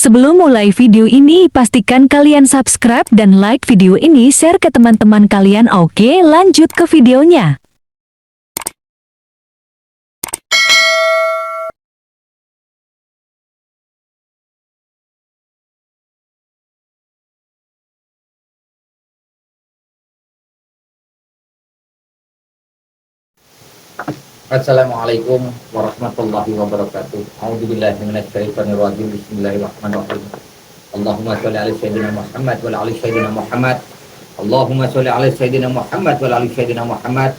Sebelum mulai video ini, pastikan kalian subscribe dan like video ini, share ke teman-teman kalian. Oke, lanjut ke videonya. Assalamualaikum warahmatullahi wabarakatuh. A'udzubillahi minasyaitonir rajim. Bismillahirrahmanirrahim. Allahumma sholli ala sayyidina Muhammad wa ala ali sayyidina Muhammad. Allahumma sholli ala sayyidina Muhammad wa ala ali sayyidina Muhammad.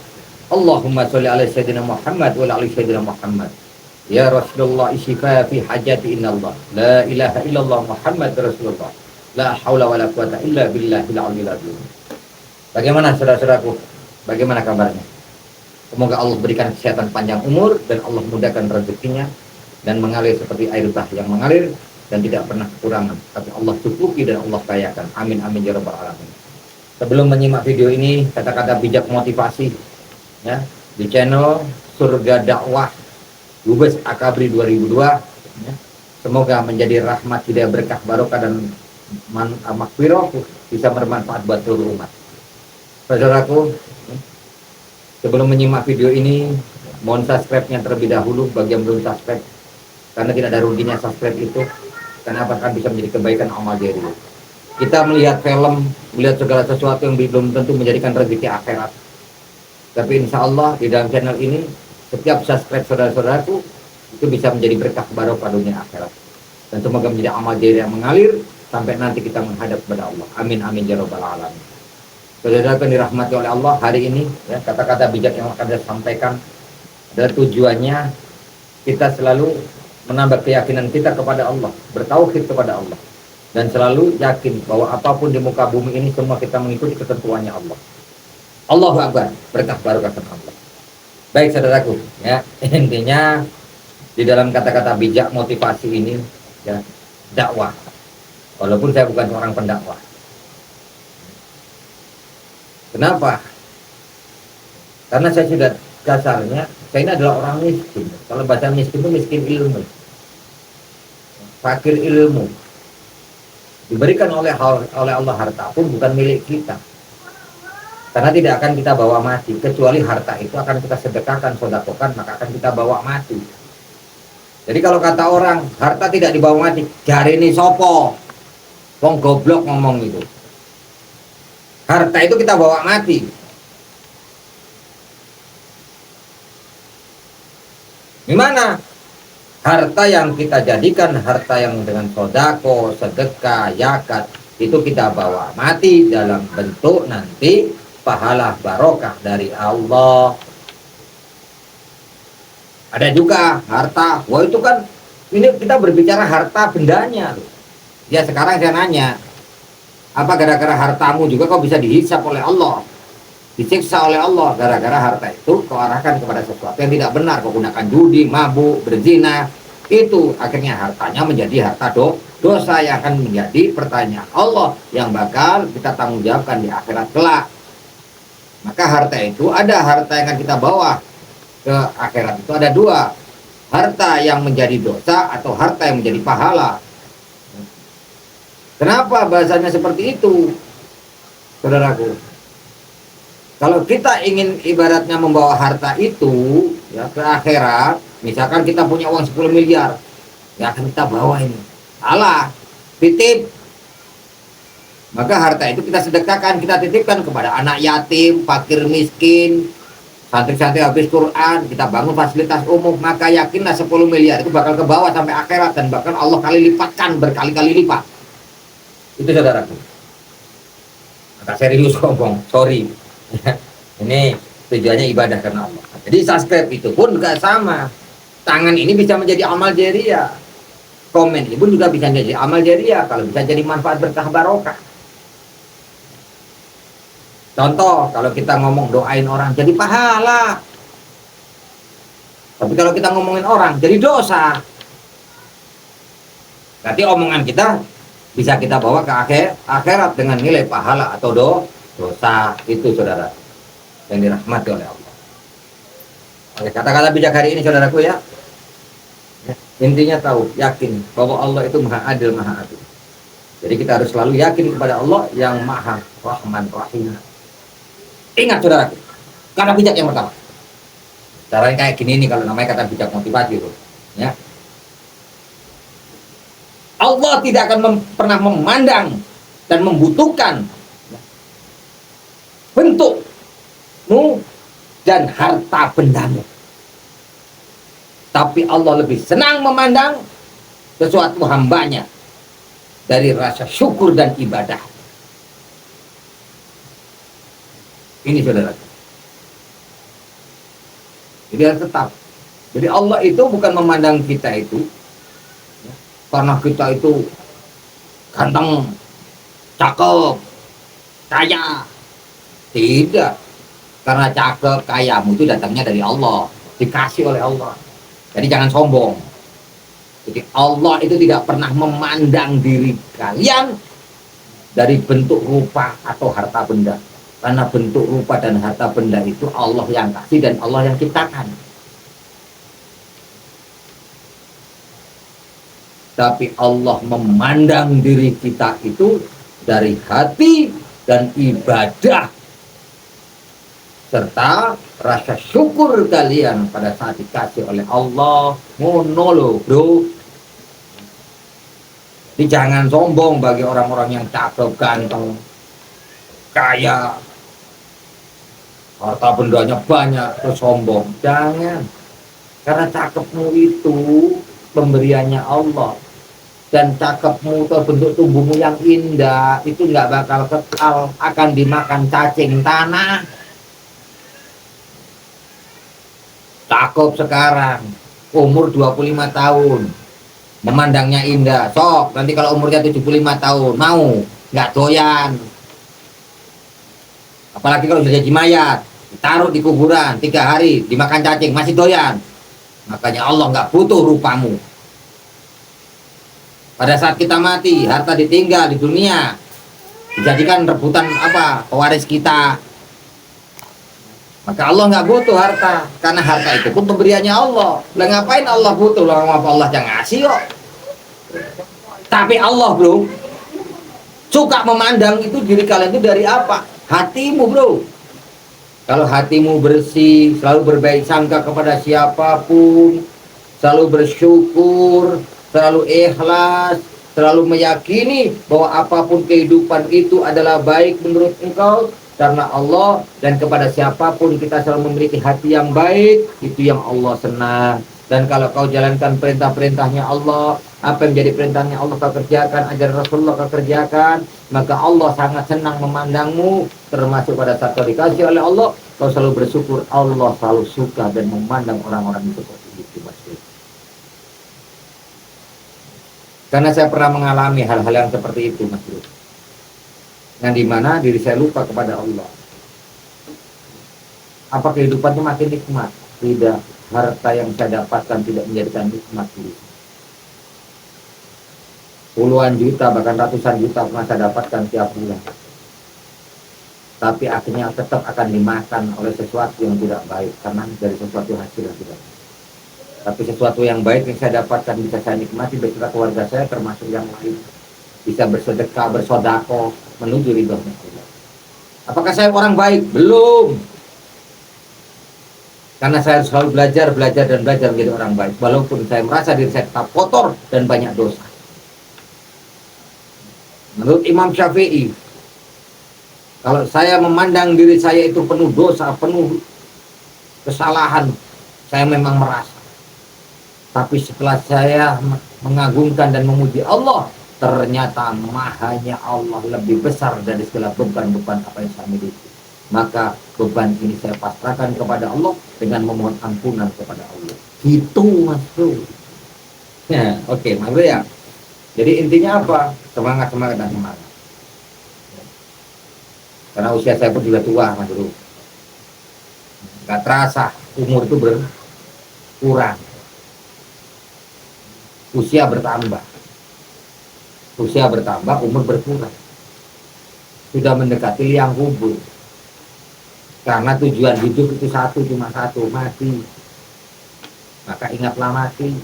Allahumma sholli ala sayyidina Muhammad wa ala ali sayyidina Muhammad. Ya Rasulullah isyifa fi hajati innallah. La ilaha illallah Muhammad Rasulullah. La haula wa la quwata illa billahil aliyil azim. Bagaimana saudara-saudaraku? Bagaimana kabarnya? Semoga Allah berikan kesehatan panjang umur dan Allah mudahkan rezekinya dan mengalir seperti air bah yang mengalir dan tidak pernah kekurangan. Tapi Allah cukupi dan Allah kayakan. Amin amin ya rabbal alamin. Sebelum menyimak video ini, kata-kata bijak motivasi ya di channel Surga Dakwah Dubes Akabri 2002 ya. Semoga menjadi rahmat, hidayah, berkah, barokah dan makfirah bisa bermanfaat buat seluruh umat. Saudaraku, sebelum menyimak video ini, mohon subscribe-nya terlebih dahulu bagi yang belum subscribe, karena tidak ada ruginya subscribe itu, karena akan bisa menjadi kebaikan amal jariah. Kita melihat film, melihat segala sesuatu yang belum tentu menjadikan rezeki akhirat. Tapi insya Allah di dalam channel ini, setiap subscribe saudara-saudaraku itu bisa menjadi berkah barokah dunia akhirat, dan semoga menjadi amal jariah yang mengalir sampai nanti kita menghadap kepada Allah. Amin amin ya rabbal alamin. Saudara yang dirahmati oleh Allah, hari ini ya, kata-kata bijak yang akan saya sampaikan adalah tujuannya kita selalu menambah keyakinan kita kepada Allah, bertauhid kepada Allah, dan selalu yakin bahwa apapun di muka bumi ini semua kita mengikuti ketentuannya Allah. Allahu Akbar, berkah barokah Allah. Baik saudaraku, ya intinya di dalam kata-kata bijak motivasi ini ya dakwah. Walaupun saya bukan seorang pendakwah. Kenapa? Karena saya sudah dasarnya, saya ini adalah orang miskin. Kalau bahasa miskin itu miskin ilmu, fakir ilmu. Diberikan oleh Allah harta pun bukan milik kita. Karena tidak akan kita bawa mati, kecuali harta itu akan kita sedekahkan, sodakokan, maka akan kita bawa mati. Jadi kalau kata orang, harta tidak dibawa mati, jari ini sopo, wong goblok ngomong itu. Harta itu kita bawa mati. Gimana? Harta yang kita jadikan harta yang dengan sodako, sedekah, yakat, itu kita bawa mati dalam bentuk nanti pahala barokah dari Allah. Ada juga harta, wah itu kan ini kita berbicara harta bendanya. Ya sekarang saya nanya, apa gara-gara hartamu juga kau bisa dihisap oleh Allah, disiksa oleh Allah gara-gara harta itu kau arahkan kepada sesuatu yang tidak benar, kau gunakan judi, mabuk, berzina, itu akhirnya hartanya menjadi harta dosa yang akan menjadi pertanyaan Allah yang bakal kita tanggung jawabkan di akhirat kelak. Maka harta itu ada harta yang akan kita bawa ke akhirat, itu ada dua, harta yang menjadi dosa atau harta yang menjadi pahala. Kenapa bahasanya seperti itu, saudaraku? Kalau kita ingin ibaratnya membawa harta itu ya ke akhirat, misalkan kita punya uang 10 miliar, ya akan kita bawa ini. Salah, titip. Maka harta itu kita sedekahkan, kita titipkan kepada anak yatim, fakir miskin, santri-santri habis Quran, kita bangun fasilitas umum, maka yakinlah 10 miliar itu bakal ke bawah sampai akhirat dan bahkan Allah kali lipatkan berkali-kali lipat. Itu saudaraku. Agak serius ngomong, sorry. Ini tujuannya ibadah karena Allah. Jadi subscribe itu pun juga sama. Tangan ini bisa menjadi amal jariah. Komen ini pun juga bisa menjadi amal jariah kalau bisa jadi manfaat berkah barokah. Contoh, kalau kita ngomong doain orang jadi pahala. Tapi kalau kita ngomongin orang jadi dosa. Berarti omongan kita bisa kita bawa ke akhirat dengan nilai pahala atau dosa. Itu saudara yang dirahmati oleh Allah. Oke, kata-kata bijak hari ini saudaraku ya. Intinya tahu, yakin bahwa Allah itu maha adil, maha adil. Jadi kita harus selalu yakin kepada Allah yang maha Rahman Rahim. Ingat saudara, kata bijak yang pertama. Caranya kayak gini nih kalau namanya kata bijak motivasi tuh. Ya. Allah tidak akan pernah memandang dan membutuhkan bentukmu dan harta bendamu. Tapi Allah lebih senang memandang sesuatu hambanya dari rasa syukur dan ibadah. Ini saudara. Jadi harus tetap. Jadi Allah itu bukan memandang kita itu ya, karena kita itu ganteng, cakep, kaya. Tidak. Karena cakep, kayamu itu datangnya dari Allah, dikasih oleh Allah. Jadi jangan sombong. Jadi Allah itu tidak pernah memandang diri kalian dari bentuk rupa atau harta benda. Karena bentuk rupa dan harta benda itu Allah yang kasih dan Allah yang ciptakan. Tapi Allah memandang diri kita itu dari hati dan ibadah serta rasa syukur kalian pada saat dikasih oleh Allah. Ngono lho, bro. Jadi jangan sombong bagi orang-orang yang cakep, ganteng, kaya, harta bendanya banyak, terus sombong. Jangan. Karena cakepmu itu pemberiannya Allah. Dan cakepmu atau bentuk tubuhmu yang indah itu nggak bakal kekal, akan dimakan cacing tanah. Cakep sekarang, umur 25 tahun, memandangnya indah. Sok, nanti kalau umurnya 75 tahun, mau, nggak doyan. Apalagi kalau sudah jadi mayat, ditaruh di kuburan 3 hari, dimakan cacing, masih doyan. Makanya Allah nggak butuh rupamu. Pada saat kita mati, harta ditinggal di dunia, dijadikan rebutan apa? Pewaris kita. Maka Allah nggak butuh harta, karena harta itu pun pemberiannya Allah. Lah ngapain Allah butuh? Lah apa Allah yang ngasih kok. Tapi Allah bro, suka memandang itu diri kalian itu dari apa? Hatimu bro. Kalau hatimu bersih, selalu berbaik sangka kepada siapapun, selalu bersyukur, selalu ikhlas, selalu meyakini bahwa apapun kehidupan itu adalah baik menurut engkau karena Allah, dan kepada siapapun kita selalu memiliki hati yang baik, itu yang Allah senang. Dan kalau kau jalankan perintah-perintahnya Allah, apa yang menjadi perintahnya Allah kau kerjakan, ajaran Rasulullah kau kerjakan, maka Allah sangat senang memandangmu. Termasuk pada saat kau dikasih oleh Allah, kau selalu bersyukur, Allah selalu suka dan memandang orang-orang itu seperti itu, Mas. Karena saya pernah mengalami hal-hal yang seperti itu, Mas Bro. Yang dimana diri saya lupa kepada Allah. Apa kehidupannya makin nikmat? Tidak. Harta yang saya dapatkan tidak menjadikan nikmat diri. Puluhan juta bahkan ratusan juta pernah saya dapatkan tiap bulan. Tapi akhirnya tetap akan dimakan oleh sesuatu yang tidak baik, karena dari sesuatu hasil yang tidak baik. Tapi sesuatu yang baik yang saya dapatkan bisa saya nikmati beserta keluarga saya, termasuk yang lain. Bisa bersedekah, bersodako, menuju ridhonya Allah. Apakah saya orang baik? Belum. Karena saya selalu belajar menjadi orang baik. Walaupun saya merasa diri saya tetap kotor dan banyak dosa. Menurut Imam Syafi'i, kalau saya memandang diri saya itu penuh dosa, penuh kesalahan, saya memang merasa. Tapi setelah saya mengagungkan dan memuji Allah, ternyata mahanya Allah lebih besar dari segala beban-beban apa yang saya miliki. Maka beban ini saya pasrahkan kepada Allah dengan memohon ampunan kepada Allah. Gitu Mas Bro. Ya, oke, Mas Bro ya. Jadi intinya apa? Semangat dan semangat. Karena usia saya pun sudah tua, Mas Bro. Gak terasa umur itu berkurang. Usia bertambah, umur berkurang. Sudah mendekati liang kubur. Karena tujuan hidup itu cuma satu, mati. Maka ingatlah mati.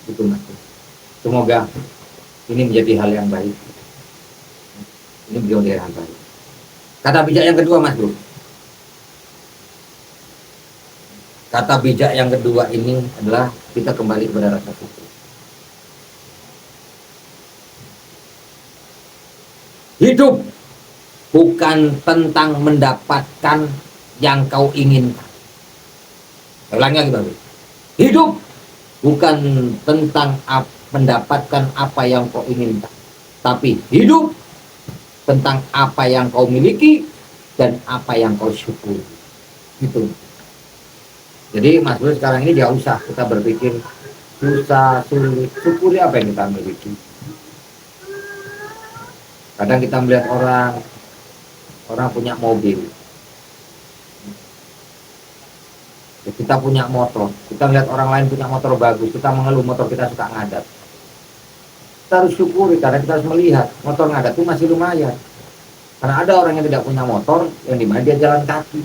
Itu Mas. Semoga ini menjadi hal yang baik. Ini menjadi hal yang baik. Kata bijak yang kedua Mas Bro. Kata bijak yang kedua ini adalah kita kembali kepada rasa syukur. Hidup bukan tentang mendapatkan yang kau inginkan. Saya ulangi lagi Bapak. Hidup bukan tentang mendapatkan apa yang kau inginkan, tapi hidup tentang apa yang kau miliki dan apa yang kau syukuri. Gitu. Jadi Mas Bro sekarang ini tidak usah kita berpikir susah, sulit, syukuri apa yang kita miliki. Kadang kita melihat orang punya mobil, kita punya motor, kita melihat orang lain punya motor bagus, kita mengeluh motor kita suka ngadat. Kita harus syukuri karena kita harus melihat motor ngadat itu masih lumayan. Karena ada orang yang tidak punya motor, yang dimana dia jalan kaki.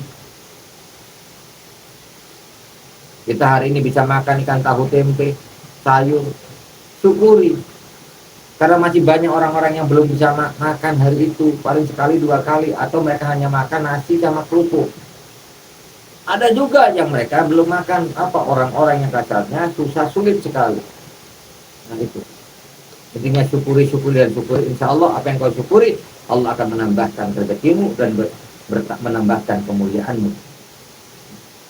Kita hari ini bisa makan ikan tahu tempe, sayur, syukuri. Karena masih banyak orang-orang yang belum bisa makan hari itu, paling sekali 2 kali, atau mereka hanya makan nasi sama kerupuk. Ada juga yang mereka belum makan orang-orang yang kasarnya susah sulit sekali. Nah itu. Intinya syukuri dan syukuri. Insya Allah apa yang kau syukuri, Allah akan menambahkan rezekimu dan menambahkan kemuliaanmu.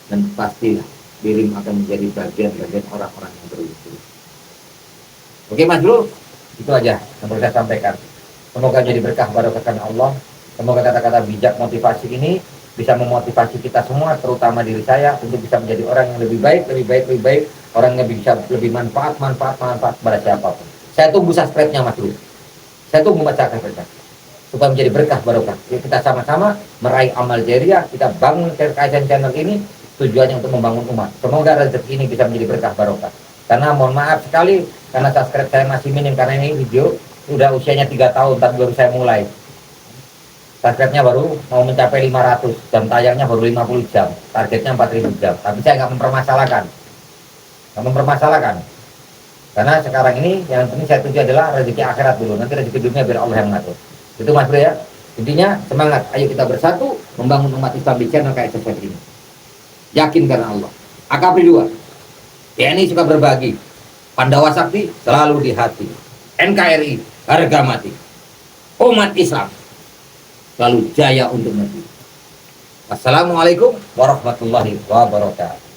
Dan pastilah dirimu akan menjadi bagian orang-orang yang bersyukur. Oke Mas Bro, itu aja yang perlu saya sampaikan. Semoga jadi berkah barokah Allah. Semoga kata-kata bijak motivasi ini bisa memotivasi kita semua, terutama diri saya, untuk bisa menjadi orang yang lebih baik, orang yang bisa lebih manfaat pada siapapun. Saya tunggu subscribe-nya Mas Bro. Saya tunggu baca kerja supaya menjadi berkah barokah. Kita sama-sama meraih amal jariah, kita bangun KSN channel ini tujuannya untuk membangun umat. Semoga rezeki ini bisa menjadi berkah barokah. Karena mohon maaf sekali, karena subscribe saya masih minim, karena ini video udah usianya 3 tahun, tapi baru saya mulai. Subscribe-nya baru mau mencapai 500, jam tayangnya baru 50 jam, targetnya 4000 jam. Tapi saya nggak mempermasalahkan. Karena sekarang ini yang penting saya tuju adalah rezeki akhirat dulu, nanti rezeki dunia biar Allah yang ngatur. Itu Mas Bro ya. Intinya semangat, ayo kita bersatu membangun umat Islam di channel KSN ini. Yakin karena Allah. AKP 2, TNI suka berbagi, Pandawa Sakti selalu di hati, NKRI harga mati, umat Islam selalu jaya untuk negeri. Wassalamualaikum warahmatullahi wabarakatuh.